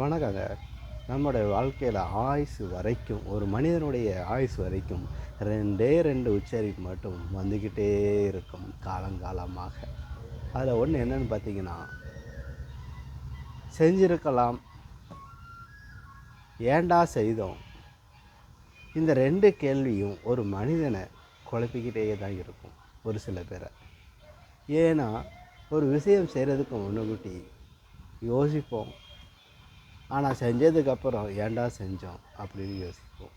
வணக்கங்க. நம்முடைய வாழ்க்கையில் ஆயுசு வரைக்கும் ஒரு மனிதனுடைய ஆயுசு வரைக்கும் 2 உச்சரிப்பு மட்டும் வந்துக்கிட்டே இருக்கும் காலங்காலமாக. அதில் ஒன்று என்னன்னு பார்த்தீங்கன்னா, செஞ்சிருக்கலாம், ஏன்டா செய்தோம். இந்த 2 கேள்வியும் ஒரு மனிதனை குழப்பிக்கிட்டே தான் இருக்கும் ஒரு சில பேரை. ஏன்னா ஒரு விஷயம் செய்கிறதுக்கு முன்னுக்கூட்டி யோசிப்போம், ஆனால் செஞ்சதுக்கப்புறம் ஏன்டா செஞ்சோம் அப்படின்னு யோசிப்போம்.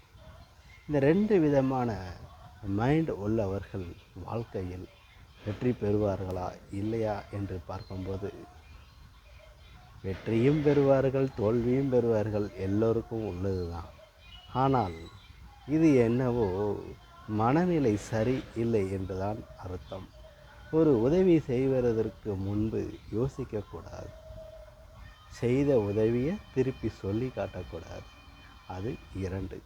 இந்த 2 விதமான மைண்ட் உள்ளவர்கள் வாழ்க்கையில் வெற்றி பெறுவார்களா இல்லையா என்று பார்க்கும்போது, வெற்றியும் பெறுவார்கள், தோல்வியும் பெறுவார்கள், எல்லோருக்கும் உள்ளது தான். ஆனால் இது என்னவோ மனநிலை சரி இல்லை என்றுதான் அர்த்தம். ஒரு உதவி செய்வதற்கு முன்பு யோசிக்கக்கூடாது, செய்த உதவியை திருப்பி சொல்லி காட்டக்கூடாது. அது 2.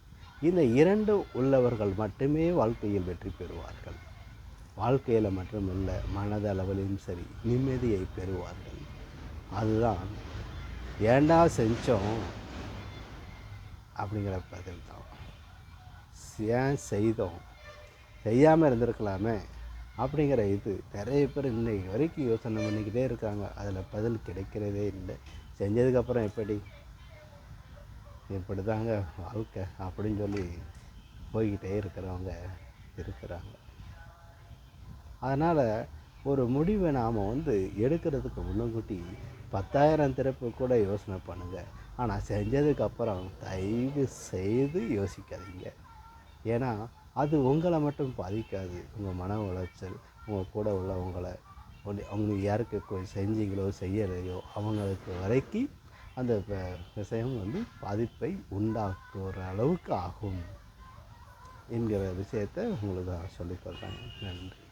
இந்த 2 உள்ளவர்கள் மட்டுமே வாழ்க்கையில் வெற்றி பெறுவார்கள். வாழ்க்கையில் மட்டுமல்ல, மனதளவிலும் சரி நிம்மதியை பெறுவார்கள். அதுதான் ஏன்டா செஞ்சோம் அப்படிங்கிற பதில் தான். ஏன் செய்தோம், செய்யாமல் இருந்திருக்கலாமே அப்படிங்கிற இது நிறைய பேர் இன்னைக்கு வரைக்கும் யோசனை பண்ணிக்கிட்டே இருக்காங்க. அதில் பதில் கிடைக்கிறதே இல்லை. செஞ்சதுக்கப்புறம் இப்படி தாங்க வாழ்க்கை அப்படின்னு சொல்லி போய்கிட்டே இருக்கிறவங்க இருக்கிறாங்க. அதனால் ஒரு முடிவை நாம் எடுக்கிறதுக்கு முன்னக்கூட்டி 10,000 திறப்பு கூட யோசனை பண்ணுங்கள். ஆனால் செஞ்சதுக்கப்புறம் தயவு செய்து யோசிக்காதீங்க. ஏன்னா அது உங்களை மட்டும் பாதிக்காது. உங்கள் மன உளைச்சல், உங்கள் கூட உள்ளவங்களை, அவங்க யாருக்கு செஞ்சீங்களோ செய்யலையோ அவங்களுக்கு வரைக்கும் அந்த விஷயம் பாதிப்பை உண்டாக்குற அளவுக்கு ஆகும் என்கிற விஷயத்தை உங்களுக்கு நான் சொல்லிக்கொள்கிறேன். நன்றி.